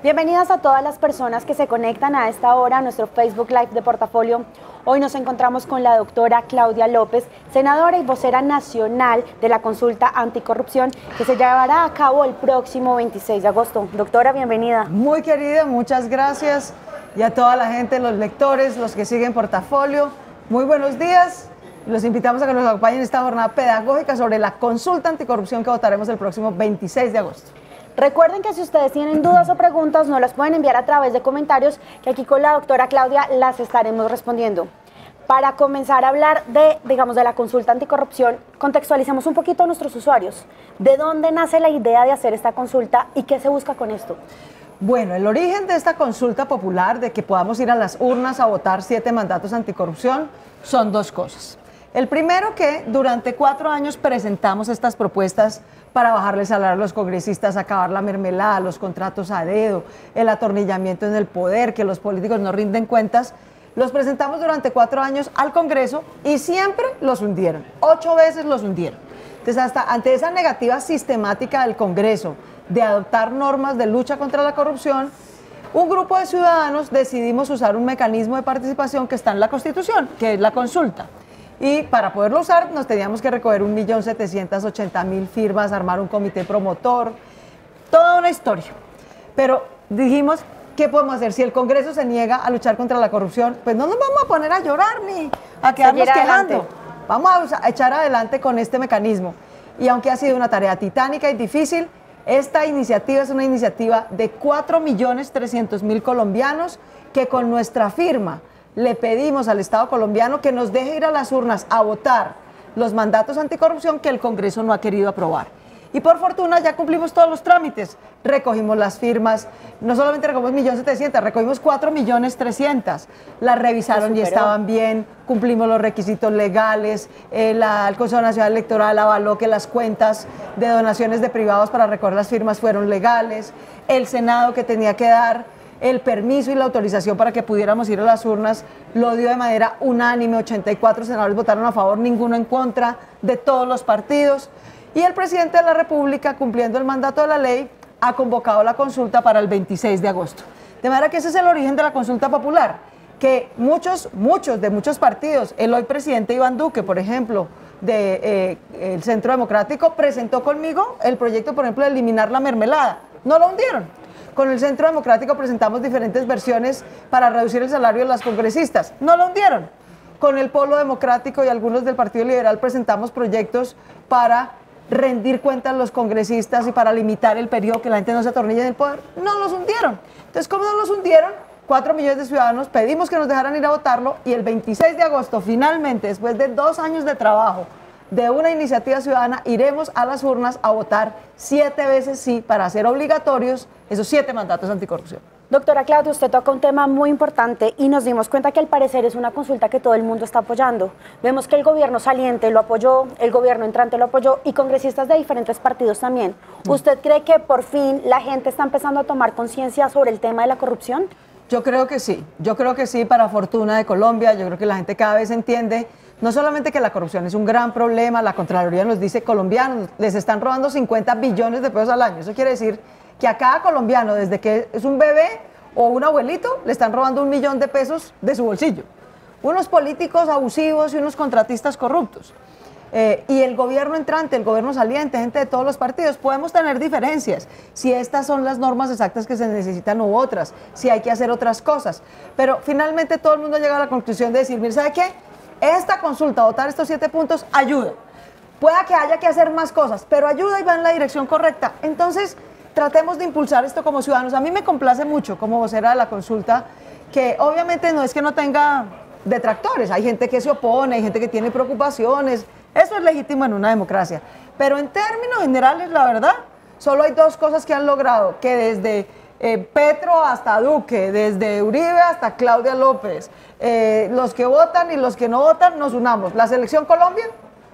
Bienvenidas a todas las personas que se conectan a esta hora a nuestro Facebook Live de Portafolio. Hoy nos encontramos con la doctora Claudia López, senadora y vocera nacional de la consulta anticorrupción que se llevará a cabo el próximo 26 de agosto. Doctora, bienvenida. Muy querida, muchas gracias. Y a toda la gente, los lectores, los que siguen Portafolio, muy buenos días. Los invitamos a que nos acompañen en esta jornada pedagógica sobre la consulta anticorrupción que votaremos el próximo 26 de agosto. Recuerden que si ustedes tienen dudas o preguntas, nos las pueden enviar a través de comentarios, que aquí con la doctora Claudia las estaremos respondiendo. Para comenzar a hablar de la consulta anticorrupción, contextualicemos un poquito a nuestros usuarios. ¿De dónde nace la idea de hacer esta consulta y qué se busca con esto? Bueno, el origen de esta consulta popular, de que podamos ir a las urnas a votar 7 mandatos anticorrupción, son dos cosas. El primero, que durante 4 años presentamos estas propuestas para bajarle el salario a los congresistas, acabar la mermelada, los contratos a dedo, el atornillamiento en el poder, que los políticos no rinden cuentas. Los presentamos durante 4 años al Congreso y siempre los hundieron. 8 veces los hundieron. Entonces, hasta ante esa negativa sistemática del Congreso de adoptar normas de lucha contra la corrupción, un grupo de ciudadanos decidimos usar un mecanismo de participación que está en la Constitución, que es la consulta. Y para poderlo usar nos teníamos que recoger 1.780.000 firmas, armar un comité promotor, toda una historia. Pero dijimos, ¿qué podemos hacer? Si el Congreso se niega a luchar contra la corrupción, pues no nos vamos a poner a llorar ni a quedarnos quejando. Vamos a echar adelante con este mecanismo. Y aunque ha sido una tarea titánica y difícil, esta iniciativa es una iniciativa de 4.300.000 colombianos que con nuestra firma le pedimos al Estado colombiano que nos deje ir a las urnas a votar los mandatos anticorrupción que el Congreso no ha querido aprobar. Y por fortuna ya cumplimos todos los trámites, recogimos las firmas, no solamente recogimos 1.700.000, recogimos 4.300.000, las revisaron y estaban bien, cumplimos los requisitos legales, el Consejo Nacional Electoral avaló que las cuentas de donaciones de privados para recoger las firmas fueron legales, el Senado que tenía que dar el permiso y la autorización para que pudiéramos ir a las urnas lo dio de manera unánime, 84 senadores votaron a favor, ninguno en contra, de todos los partidos. Y el presidente de la República, cumpliendo el mandato de la ley, ha convocado la consulta para el 26 de agosto. De manera que ese es el origen de la consulta popular, que muchos de muchos partidos, el hoy presidente Iván Duque, por ejemplo, del Centro Democrático, presentó conmigo el proyecto, por ejemplo, de eliminar la mermelada. No lo hundieron. Con el Centro Democrático presentamos diferentes versiones para reducir el salario de las congresistas. No lo hundieron. Con el Polo Democrático y algunos del Partido Liberal presentamos proyectos para rendir cuentas a los congresistas y para limitar el periodo que la gente no se atornille en el poder. No los hundieron. Entonces, ¿cómo no los hundieron? 4 millones de ciudadanos pedimos que nos dejaran ir a votarlo y el 26 de agosto, finalmente, después de 2 años de trabajo, de una iniciativa ciudadana, iremos a las urnas a votar 7 veces sí para hacer obligatorios esos 7 mandatos anticorrupción. Doctora Claudia, usted toca un tema muy importante y nos dimos cuenta que al parecer es una consulta que todo el mundo está apoyando. Vemos que el gobierno saliente lo apoyó, el gobierno entrante lo apoyó y congresistas de diferentes partidos también. ¿Usted cree que por fin la gente está empezando a tomar conciencia sobre el tema de la corrupción? Yo creo que sí, para fortuna de Colombia. Yo creo que la gente cada vez entiende no solamente que la corrupción es un gran problema, la Contraloría nos dice colombianos, les están robando 50 billones de pesos al año. Eso quiere decir que a cada colombiano, desde que es un bebé o un abuelito, le están robando 1 millón de pesos de su bolsillo. Unos políticos abusivos y unos contratistas corruptos. Y el gobierno entrante, el gobierno saliente, gente de todos los partidos, podemos tener diferencias, si estas son las normas exactas que se necesitan u otras, si hay que hacer otras cosas. Pero finalmente todo el mundo llega a la conclusión de decir, mire, ¿sabe qué? Esta consulta, votar estos 7 puntos, ayuda. Pueda que haya que hacer más cosas, pero ayuda y va en la dirección correcta. Entonces, tratemos de impulsar esto como ciudadanos. A mí me complace mucho como vocera de la consulta, que obviamente no es que no tenga detractores, hay gente que se opone, hay gente que tiene preocupaciones, eso es legítimo en una democracia. Pero en términos generales, la verdad, solo hay 2 cosas que han logrado, que desde Petro hasta Duque, desde Uribe hasta Claudia López, los que votan y los que no votan, nos unamos. La Selección Colombia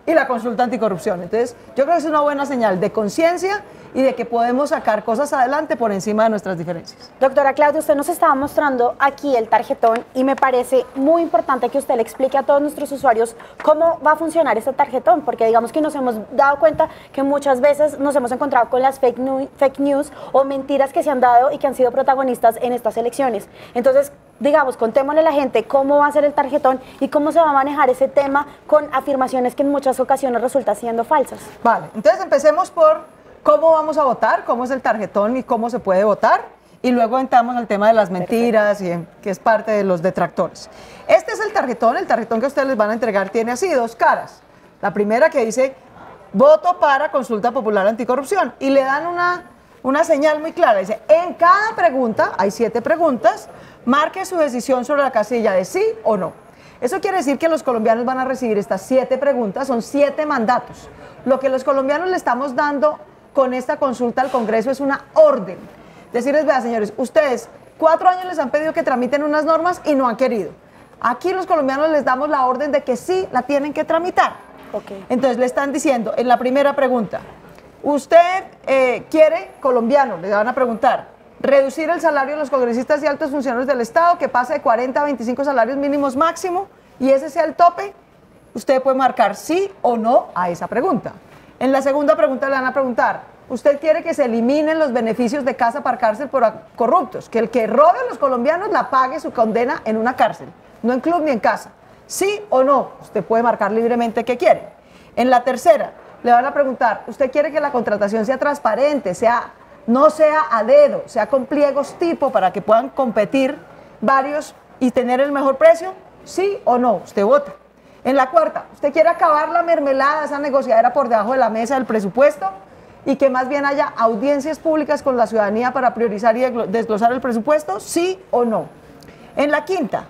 y la consulta anticorrupción. Entonces, yo creo que es una buena señal de conciencia y de que podemos sacar cosas adelante por encima de nuestras diferencias. Doctora Claudia, usted nos estaba mostrando aquí el tarjetón y me parece muy importante que usted le explique a todos nuestros usuarios cómo va a funcionar este tarjetón, porque digamos que nos hemos dado cuenta que muchas veces nos hemos encontrado con las fake news o mentiras que se han dado y que han sido protagonistas en estas elecciones. Entonces, digamos, contémosle a la gente cómo va a ser el tarjetón y cómo se va a manejar ese tema con afirmaciones que en muchas ocasiones resultan siendo falsas. Vale, entonces empecemos por cómo vamos a votar, cómo es el tarjetón y cómo se puede votar, y luego entramos al tema de las mentiras, y que es parte de los detractores. Este es el tarjetón que ustedes les van a entregar tiene así dos caras. La primera que dice, voto para consulta popular anticorrupción, y le dan una señal muy clara, dice, en cada pregunta, hay 7 preguntas, marque su decisión sobre la casilla de sí o no. Eso quiere decir que los colombianos van a recibir estas 7 preguntas, son 7 mandatos. Lo que los colombianos le estamos dando con esta consulta al Congreso es una orden. Decirles, vea, señores, ustedes 4 años les han pedido que tramiten unas normas y no han querido. Aquí los colombianos les damos la orden de que sí la tienen que tramitar. Okay. Entonces le están diciendo en la primera pregunta, usted quiere, colombiano, le van a preguntar, reducir el salario de los congresistas y altos funcionarios del Estado, que pase de 40 a 25 salarios mínimos máximo, y ese sea el tope. Usted puede marcar sí o no a esa pregunta. En la segunda pregunta le van a preguntar, ¿usted quiere que se eliminen los beneficios de casa para cárcel por corruptos? Que el que robe a los colombianos la pague su condena en una cárcel, no en club ni en casa. ¿Sí o no? Usted puede marcar libremente qué quiere. En la tercera le van a preguntar, ¿usted quiere que la contratación sea transparente, no sea a dedo, sea con pliegos tipo para que puedan competir varios y tener el mejor precio? ¿Sí o no? Usted vota. En la cuarta, ¿usted quiere acabar la mermelada, esa negociadera por debajo de la mesa del presupuesto y que más bien haya audiencias públicas con la ciudadanía para priorizar y desglosar el presupuesto? ¿Sí o no? En la quinta,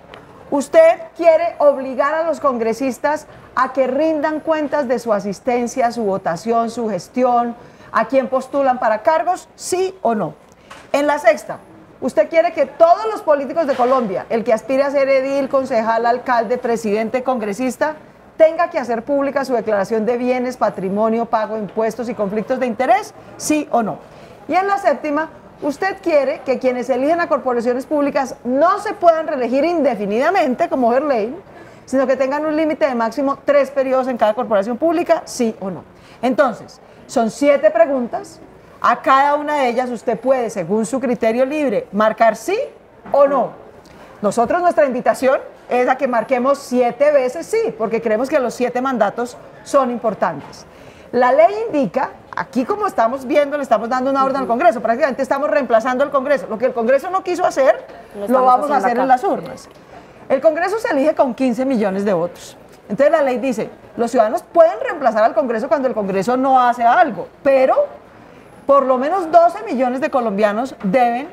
¿usted quiere obligar a los congresistas a que rindan cuentas de su asistencia, su votación, su gestión, a quién postulan para cargos? ¿Sí o no? En la sexta, ¿usted quiere que todos los políticos de Colombia, el que aspire a ser edil, concejal, alcalde, presidente, congresista, tenga que hacer pública su declaración de bienes, patrimonio, pago de impuestos y conflictos de interés? ¿Sí o no? Y en la séptima, ¿usted quiere que quienes eligen a corporaciones públicas no se puedan reelegir indefinidamente, como Gerlain, sino que tengan un límite de máximo 3 periodos en cada corporación pública? ¿Sí o no? Entonces, son 7 preguntas. A cada una de ellas usted puede, según su criterio libre, marcar sí o no. Nosotros, nuestra invitación es a que marquemos 7 veces sí, porque creemos que los 7 mandatos son importantes. La ley indica, aquí como estamos viendo, le estamos dando una orden al Congreso, prácticamente estamos reemplazando al Congreso. Lo que el Congreso no quiso hacer, lo vamos a hacer en las urnas. El Congreso se elige con 15 millones de votos. Entonces la ley dice, los ciudadanos pueden reemplazar al Congreso cuando el Congreso no hace algo, pero por lo menos 12 millones de colombianos deben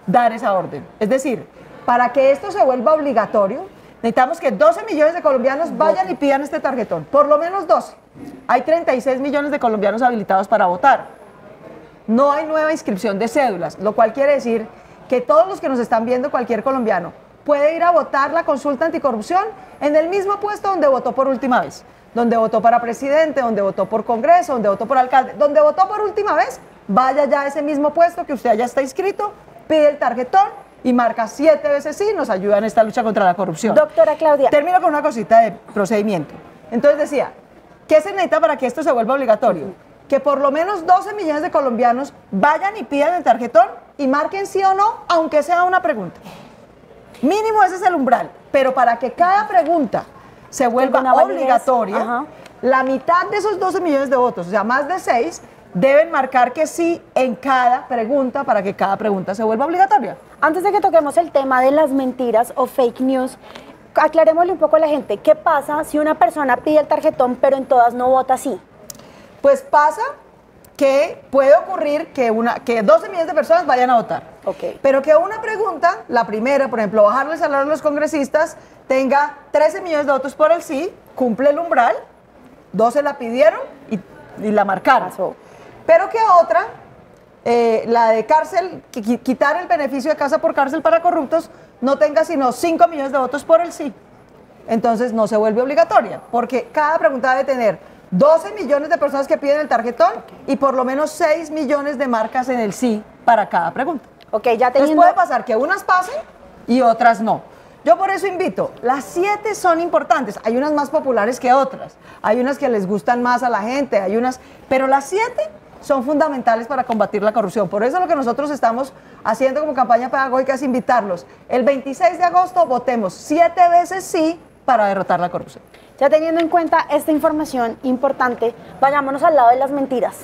dar esa orden. Es decir, para que esto se vuelva obligatorio, necesitamos que 12 millones de colombianos vayan y pidan este tarjetón. Por lo menos 12. Hay 36 millones de colombianos habilitados para votar. No hay nueva inscripción de cédulas, lo cual quiere decir que todos los que nos están viendo, cualquier colombiano, puede ir a votar la consulta anticorrupción en el mismo puesto donde votó por última vez. Donde votó para presidente, donde votó por Congreso, donde votó por alcalde, donde votó por última vez, vaya ya a ese mismo puesto que usted ya está inscrito, pide el tarjetón y marca 7 veces sí, nos ayuda en esta lucha contra la corrupción. Doctora Claudia. Termino con una cosita de procedimiento. Entonces decía, ¿qué se necesita para que esto se vuelva obligatorio? Que por lo menos 12 millones de colombianos vayan y pidan el tarjetón y marquen sí o no, aunque sea una pregunta. Mínimo ese es el umbral, pero para que cada pregunta se vuelva obligatoria, la mitad de esos 12 millones de votos, o sea, más de 6, deben marcar que sí en cada pregunta para que cada pregunta se vuelva obligatoria. Antes de que toquemos el tema de las mentiras o fake news, aclarémosle un poco a la gente, ¿qué pasa si una persona pide el tarjetón pero en todas no vota sí? Pues pasa que puede ocurrir que 12 millones de personas vayan a votar. Okay. Pero que una pregunta, la primera, por ejemplo, bajarle el salario a los congresistas, tenga 13 millones de votos por el sí, cumple el umbral, 12 la pidieron y la marcaron. Pasó. Pero que otra, la de cárcel, quitar el beneficio de casa por cárcel para corruptos, no tenga sino 5 millones de votos por el sí. Entonces no se vuelve obligatoria, porque cada pregunta debe tener 12 millones de personas que piden el tarjetón y por lo menos 6 millones de marcas en el sí para cada pregunta. Ok, ya Entonces teniendo... puede pasar que unas pasen y otras no. Yo por eso invito, las 7 son importantes, hay unas más populares que otras, hay unas que les gustan más a la gente, hay unas, pero las 7 son fundamentales para combatir la corrupción. Por eso lo que nosotros estamos haciendo como campaña pedagógica es invitarlos. El 26 de agosto votemos 7 veces sí para derrotar la corrupción. Ya teniendo en cuenta esta información importante, vayámonos al lado de las mentiras.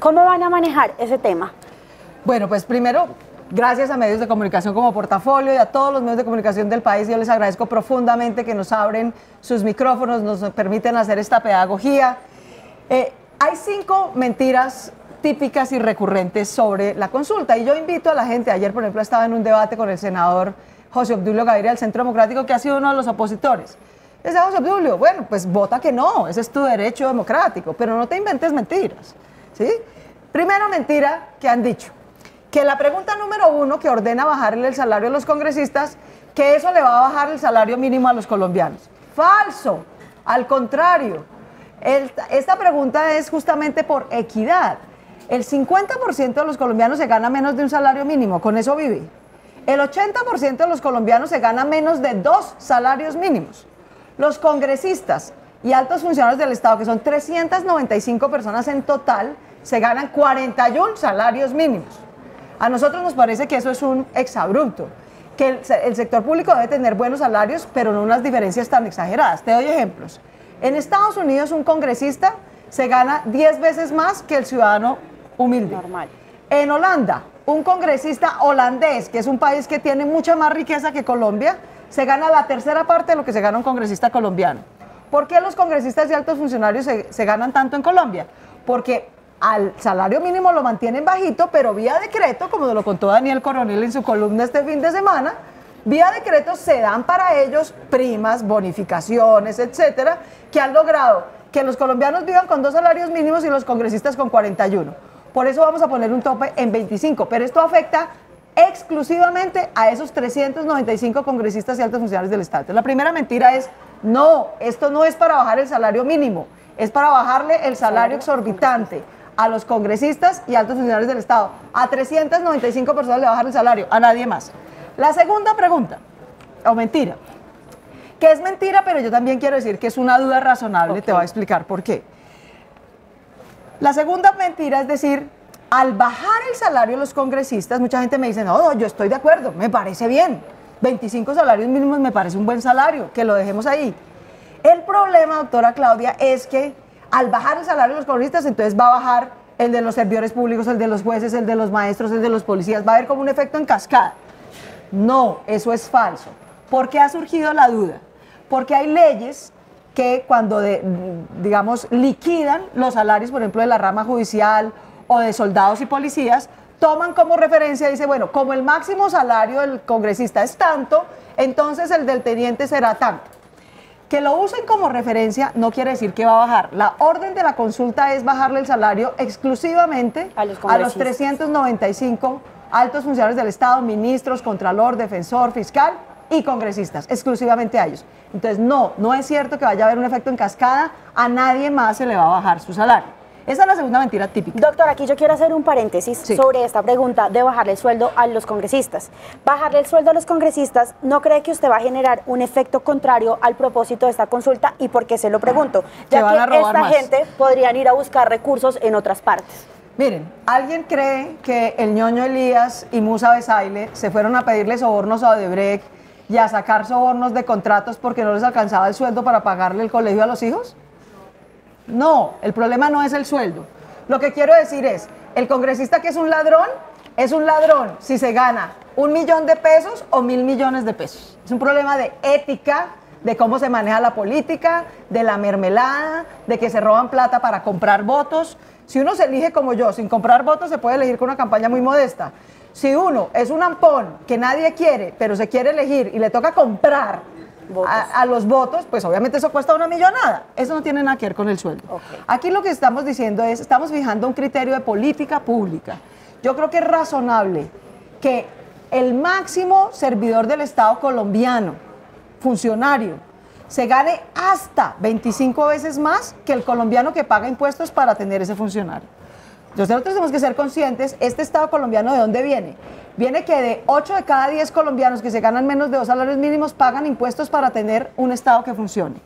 ¿Cómo van a manejar ese tema? Bueno, pues primero, gracias a medios de comunicación como Portafolio y a todos los medios de comunicación del país, yo les agradezco profundamente que nos abren sus micrófonos, nos permiten hacer esta pedagogía. Hay 5 mentiras típicas y recurrentes sobre la consulta y yo invito a la gente, ayer por ejemplo estaba en un debate con el senador José Obdulio Gaviria del Centro Democrático, que ha sido uno de los opositores. Le decía, José Obdulio, bueno, pues vota que no, ese es tu derecho democrático, pero no te inventes mentiras, ¿sí? Primera mentira que han dicho, que la pregunta número 1 que ordena bajarle el salario a los congresistas, que eso le va a bajar el salario mínimo a los colombianos. Falso, al contrario. Esta pregunta es justamente por equidad. El 50% de los colombianos se gana menos de un salario mínimo, con eso vive. El 80% de los colombianos se gana menos de 2 salarios mínimos. Los congresistas y altos funcionarios del Estado, que son 395 personas en total, se ganan 41 salarios mínimos. A nosotros nos parece que eso es un exabrupto, que el sector público debe tener buenos salarios, pero no unas diferencias tan exageradas. Te doy ejemplos. En Estados Unidos un congresista se gana 10 veces más que el ciudadano humilde. Normal. En Holanda, un congresista holandés, que es un país que tiene mucha más riqueza que Colombia, se gana la tercera parte de lo que se gana un congresista colombiano. ¿Por qué los congresistas y altos funcionarios se ganan tanto en Colombia? Porque al salario mínimo lo mantienen bajito, pero vía decreto, como lo contó Daniel Coronel en su columna este fin de semana, vía decreto se dan para ellos primas, bonificaciones, etcétera, que han logrado que los colombianos vivan con 2 salarios mínimos y los congresistas con 41. Por eso vamos a poner un tope en 25, pero esto afecta exclusivamente a esos 395 congresistas y altos funcionarios del Estado. La primera mentira es, no, esto no es para bajar el salario mínimo, es para bajarle el salario exorbitante a los congresistas y altos funcionarios del Estado. A 395 personas le bajan el salario, a nadie más. La segunda pregunta, o mentira, que es mentira, pero yo también quiero decir que es una duda razonable, te voy a explicar por qué. La segunda mentira es decir, al bajar el salario de los congresistas, mucha gente me dice, no, yo estoy de acuerdo, me parece bien, 25 salarios mínimos me parece un buen salario, que lo dejemos ahí. El problema, doctora Claudia, es que al bajar el salario de los congresistas, entonces va a bajar el de los servidores públicos, el de los jueces, el de los maestros, el de los policías, va a haber como un efecto en cascada. No, eso es falso. ¿Por qué ha surgido la duda? Porque hay leyes que cuando, digamos, liquidan los salarios, por ejemplo, de la rama judicial o de soldados y policías, toman como referencia, dice, bueno, como el máximo salario del congresista es tanto, entonces el del teniente será tanto. Que lo usen como referencia no quiere decir que va a bajar. La orden de la consulta es bajarle el salario exclusivamente a los 395 altos funcionarios del Estado, ministros, contralor, defensor, fiscal y congresistas, exclusivamente a ellos. Entonces, no es cierto que vaya a haber un efecto en cascada, a nadie más se le va a bajar su salario. Esa es la segunda mentira típica. Doctor, aquí yo quiero hacer un paréntesis sobre esta pregunta de bajarle el sueldo a los congresistas. Bajarle el sueldo a los congresistas, ¿no cree que usted va a generar un efecto contrario al propósito de esta consulta? ¿Y por qué se lo pregunto? Ya que esta gente podrían ir a buscar recursos en otras partes. Miren, ¿alguien cree que el ñoño Elías y Musa Besaile se fueron a pedirle sobornos a Odebrecht y a sacar sobornos de contratos porque no les alcanzaba el sueldo para pagarle el colegio a los hijos? No, el problema no es el sueldo. Lo que quiero decir es, el congresista que es un ladrón si se gana 1 millón de pesos o 1.000 millones de pesos. Es un problema de ética, de cómo se maneja la política, de la mermelada, de que se roban plata para comprar votos. Si uno se elige como yo, sin comprar votos, se puede elegir con una campaña muy modesta. Si uno es un ampón que nadie quiere, pero se quiere elegir y le toca comprar a los votos, pues obviamente eso cuesta una millonada. Eso no tiene nada que ver con el sueldo. Aquí lo que estamos diciendo es, estamos fijando un criterio de política pública. Yo creo que es razonable que el máximo servidor del Estado colombiano, funcionario, se gane hasta 25 veces más que el colombiano que paga impuestos para tener ese funcionario. Entonces nosotros tenemos que ser conscientes, este Estado colombiano, ¿de dónde viene? Viene que de 8 de cada 10 colombianos que se ganan menos de 2 salarios mínimos pagan impuestos para tener un Estado que funcione.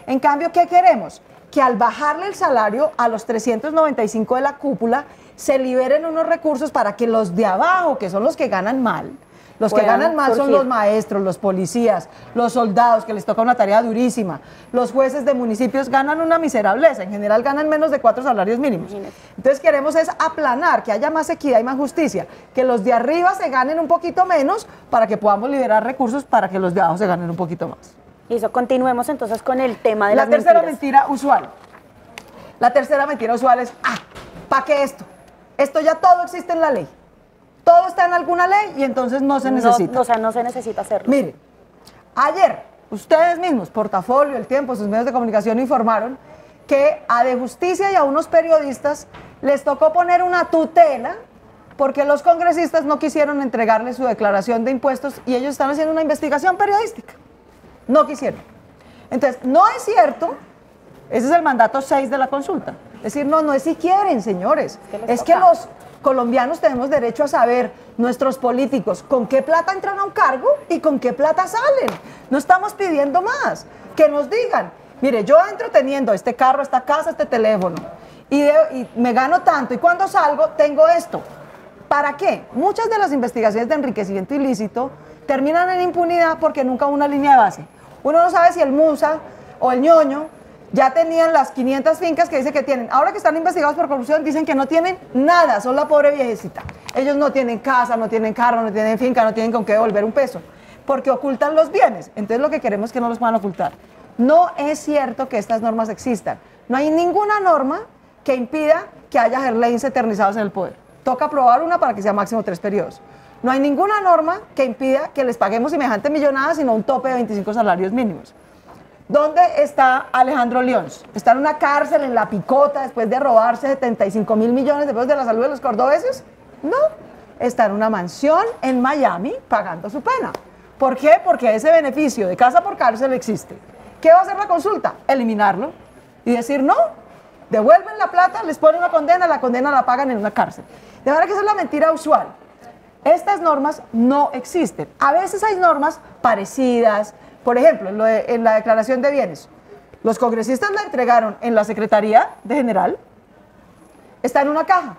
En cambio, ¿qué queremos? Que al bajarle el salario a los 395 de la cúpula, se liberen unos recursos para que los de abajo, que son los que ganan mal, los que ganan mal son los maestros, los policías, los soldados, que les toca una tarea durísima, los jueces de municipios ganan una miserableza, en general ganan menos de 4 salarios mínimos. Entonces queremos es aplanar, que haya más equidad y más justicia, que los de arriba se ganen un poquito menos para que podamos liberar recursos para que los de abajo se ganen un poquito más. Listo, continuemos entonces con el tema de la las mentiras. La tercera mentira usual. La tercera mentira usual es, ¿para qué esto? Esto ya todo existe en la ley. Todo está en alguna ley y entonces no se necesita. O sea, no se necesita hacerlo. Mire, ayer ustedes mismos, Portafolio, El Tiempo, sus medios de comunicación informaron que a De Justicia y a unos periodistas les tocó poner una tutela porque los congresistas no quisieron entregarle su declaración de impuestos y ellos están haciendo una investigación periodística. No quisieron. Entonces, no es cierto, ese es el mandato 6 de la consulta. Es decir, no es si quieren, señores. Es que los colombianos tenemos derecho a saber, nuestros políticos, con qué plata entran a un cargo y con qué plata salen. No estamos pidiendo más. Que nos digan, mire, yo entro teniendo este carro, esta casa, este teléfono, y me gano tanto, y cuando salgo tengo esto. ¿Para qué? Muchas de las investigaciones de enriquecimiento ilícito terminan en impunidad porque nunca hubo una línea de base. Uno no sabe si el Musa o el ñoño ya tenían las 500 fincas que dice que tienen. Ahora que están investigados por corrupción dicen que no tienen nada, son la pobre viejecita. Ellos no tienen casa, no tienen carro, no tienen finca, no tienen con qué devolver un peso, porque ocultan los bienes. Entonces lo que queremos es que no los puedan ocultar. No es cierto que estas normas existan. No hay ninguna norma que impida que haya gerleins eternizados en el poder. Toca aprobar una para que sea máximo 3 periodos. No hay ninguna norma que impida que les paguemos semejante millonada, sino un tope de 25 salarios mínimos. ¿Dónde está Alejandro Lions? ¿Está en una cárcel en La Picota después de robarse 75.000 millones de pesos de la salud de los cordobeses? No, está en una mansión en Miami pagando su pena. ¿Por qué? Porque ese beneficio de casa por cárcel existe. ¿Qué va a hacer la consulta? Eliminarlo y decir no, devuelven la plata, les ponen una condena, la condena la pagan en una cárcel. De manera que esa es la mentira usual. Estas normas no existen. A veces hay normas parecidas. Por ejemplo, en la declaración de bienes, los congresistas la entregaron en la Secretaría de General, está en una caja,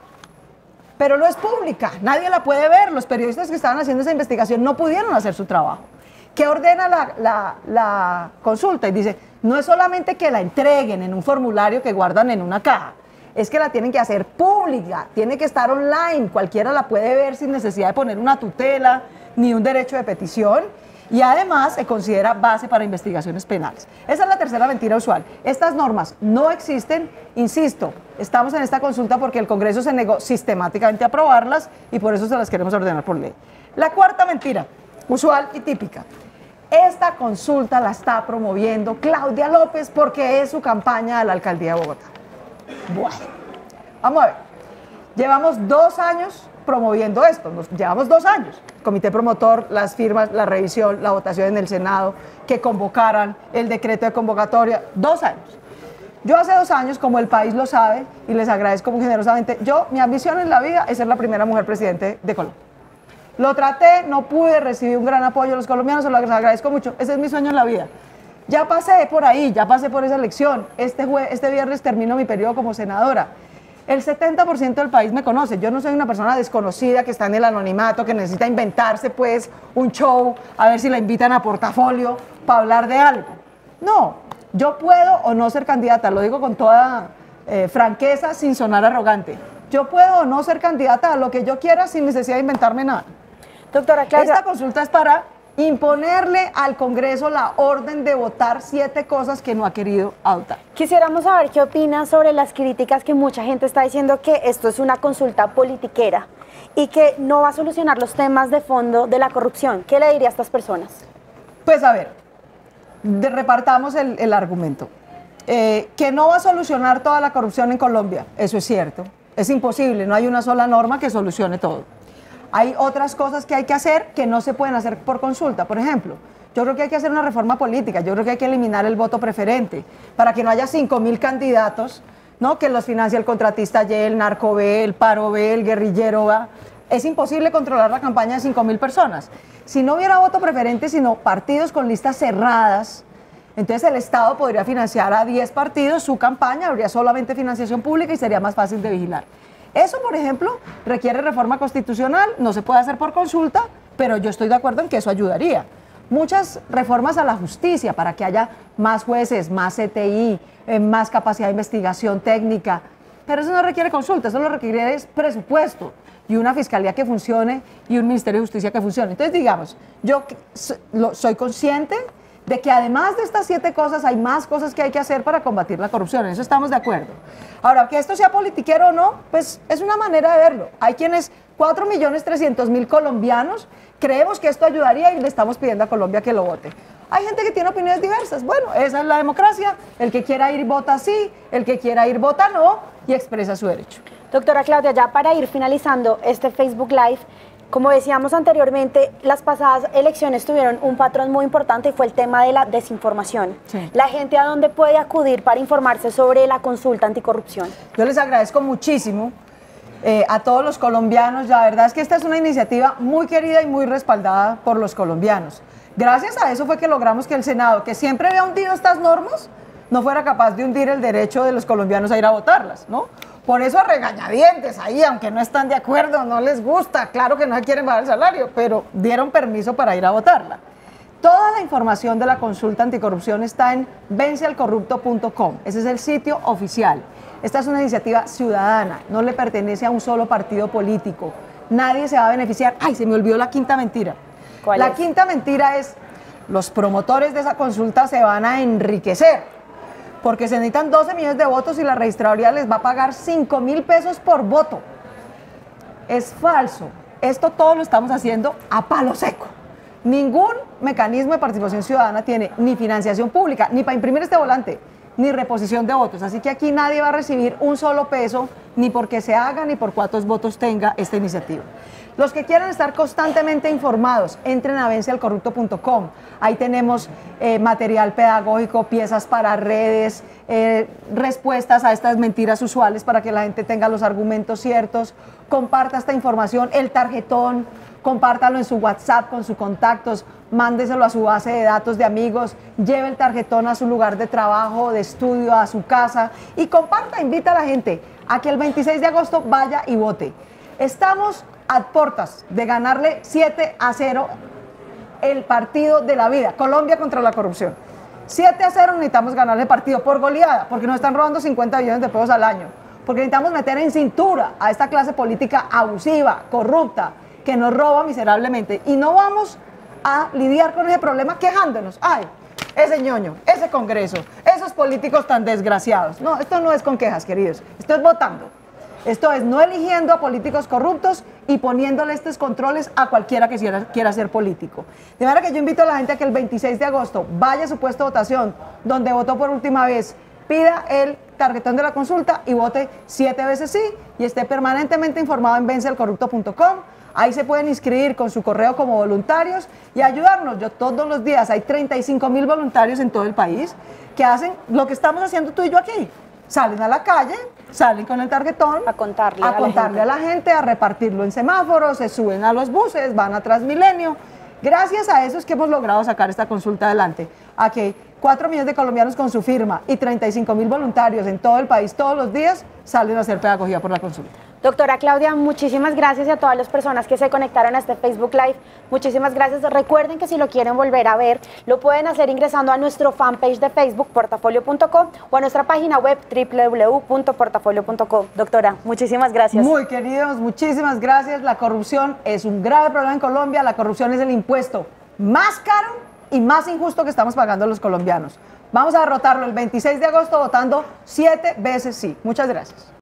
pero no es pública, nadie la puede ver. Los periodistas que estaban haciendo esa investigación no pudieron hacer su trabajo. ¿Qué ordena la consulta? Y dice, no es solamente que la entreguen en un formulario que guardan en una caja, es que la tienen que hacer pública, tiene que estar online, cualquiera la puede ver sin necesidad de poner una tutela ni un derecho de petición. Y además se considera base para investigaciones penales. Esa es la tercera mentira usual. Estas normas no existen, insisto, estamos en esta consulta porque el Congreso se negó sistemáticamente a aprobarlas y por eso se las queremos ordenar por ley. La cuarta mentira, usual y típica. Esta consulta la está promoviendo Claudia López porque es su campaña a la alcaldía de Bogotá. Bueno, vamos a ver. Llevamos 2 años promoviendo esto, llevamos 2 años. Comité promotor, las firmas, la revisión, la votación en el Senado, que convocaran el decreto de convocatoria, 2 años. Yo hace 2 años, como el país lo sabe, y les agradezco muy generosamente, mi ambición en la vida es ser la primera mujer presidente de Colombia. Lo traté, no pude recibir un gran apoyo de los colombianos, se lo agradezco mucho, ese es mi sueño en la vida. Ya pasé por ahí, ya pasé por esa elección, este viernes termino mi periodo como senadora. El 70% del país me conoce. Yo no soy una persona desconocida que está en el anonimato, que necesita inventarse pues un show, a ver si la invitan a Portafolio para hablar de algo. No, yo puedo o no ser candidata, lo digo con toda franqueza, sin sonar arrogante. Yo puedo o no ser candidata a lo que yo quiera sin necesidad de inventarme nada. Doctora Claudia, esta consulta es para imponerle al Congreso la orden de votar 7 cosas que no ha querido adoptar. Quisiéramos saber qué opinas sobre las críticas que mucha gente está diciendo que esto es una consulta politiquera y que no va a solucionar los temas de fondo de la corrupción. ¿Qué le diría a estas personas? Pues a ver, repartamos el argumento. Que no va a solucionar toda la corrupción en Colombia, eso es cierto. Es imposible, no hay una sola norma que solucione todo. Hay otras cosas que hay que hacer que no se pueden hacer por consulta. Por ejemplo, yo creo que hay que hacer una reforma política, yo creo que hay que eliminar el voto preferente para que no haya 5.000 candidatos, ¿no? Que los financia el contratista Y, el narco B, el paro B, el guerrillero A. Es imposible controlar la campaña de 5.000 personas. Si no hubiera voto preferente, sino partidos con listas cerradas, entonces el Estado podría financiar a 10 partidos su campaña, habría solamente financiación pública y sería más fácil de vigilar. Eso, por ejemplo, requiere reforma constitucional, no se puede hacer por consulta, pero yo estoy de acuerdo en que eso ayudaría. Muchas reformas a la justicia para que haya más jueces, más CTI, más capacidad de investigación técnica, pero eso no requiere consulta, eso lo requiere es presupuesto y una fiscalía que funcione y un ministerio de justicia que funcione. Entonces, digamos, yo soy consciente de que además de estas 7 cosas hay más cosas que hay que hacer para combatir la corrupción, en eso estamos de acuerdo. Ahora, que esto sea politiquero o no, pues es una manera de verlo. Hay quienes, 4.300.000 colombianos, creemos que esto ayudaría y le estamos pidiendo a Colombia que lo vote. Hay gente que tiene opiniones diversas, bueno, esa es la democracia, el que quiera ir vota sí, el que quiera ir vota no y expresa su derecho. Doctora Claudia, ya para ir finalizando este Facebook Live, como decíamos anteriormente, las pasadas elecciones tuvieron un patrón muy importante y fue el tema de la desinformación. Sí. La gente, ¿a dónde puede acudir para informarse sobre la consulta anticorrupción? Yo les agradezco muchísimo a todos los colombianos. La verdad es que esta es una iniciativa muy querida y muy respaldada por los colombianos. Gracias a eso fue que logramos que el Senado, que siempre había hundido estas normas, no fuera capaz de hundir el derecho de los colombianos a ir a votarlas, ¿no? Por eso a regañadientes ahí, aunque no están de acuerdo, no les gusta, claro que no quieren pagar el salario, pero dieron permiso para ir a votarla. Toda la información de la consulta anticorrupción está en vencealcorrupto.com, ese es el sitio oficial. Esta es una iniciativa ciudadana, no le pertenece a un solo partido político, nadie se va a beneficiar. ¡Ay, se me olvidó la quinta mentira! ¿Cuál es? La quinta mentira es, los promotores de esa consulta se van a enriquecer, porque se necesitan 12 millones de votos y la registraduría les va a pagar 5.000 pesos por voto. Es falso. Esto todo lo estamos haciendo a palo seco. Ningún mecanismo de participación ciudadana tiene ni financiación pública, ni para imprimir este volante, ni reposición de votos. Así que aquí nadie va a recibir un solo peso, ni porque se haga, ni por cuántos votos tenga esta iniciativa. Los que quieran estar constantemente informados, entren a vencealcorrupto.com. Ahí tenemos material pedagógico, piezas para redes, respuestas a estas mentiras usuales para que la gente tenga los argumentos ciertos. Comparta esta información, el tarjetón, compártalo en su WhatsApp con sus contactos, mándeselo a su base de datos de amigos, lleve el tarjetón a su lugar de trabajo, de estudio, a su casa y comparta, invita a la gente a que el 26 de agosto vaya y vote. Estamos a puertas de ganarle 7-0 el partido de la vida, Colombia contra la corrupción. 7-0 necesitamos ganarle el partido por goleada, porque nos están robando 50 billones de pesos al año, porque necesitamos meter en cintura a esta clase política abusiva, corrupta, que nos roba miserablemente. Y no vamos a lidiar con ese problema quejándonos. Ay, ese ñoño, ese Congreso, esos políticos tan desgraciados. No, esto no es con quejas, queridos, esto es votando. Esto es no eligiendo a políticos corruptos y poniéndole estos controles a cualquiera que quiera ser político. De manera que yo invito a la gente a que el 26 de agosto vaya a su puesto de votación, donde votó por última vez, pida el tarjetón de la consulta y vote 7 veces sí y esté permanentemente informado en vencealcorrupto.com. Ahí se pueden inscribir con su correo como voluntarios y ayudarnos. Yo todos los días, hay 35.000 voluntarios en todo el país que hacen lo que estamos haciendo tú y yo aquí. Salen a la calle, salen con el tarjetón a contarle a la gente, a repartirlo en semáforos, se suben a los buses, van a Transmilenio. Gracias a eso es que hemos logrado sacar esta consulta adelante, a que 4 millones de colombianos con su firma y 35.000 voluntarios en todo el país todos los días salen a hacer pedagogía por la consulta. Doctora Claudia, muchísimas gracias y a todas las personas que se conectaron a este Facebook Live, muchísimas gracias. Recuerden que si lo quieren volver a ver, lo pueden hacer ingresando a nuestro fanpage de Facebook, portafolio.com, o a nuestra página web, www.portafolio.com. Doctora, muchísimas gracias. Muy queridos, muchísimas gracias. La corrupción es un grave problema en Colombia. La corrupción es el impuesto más caro y más injusto que estamos pagando los colombianos. Vamos a derrotarlo el 26 de agosto votando 7 veces sí. Muchas gracias.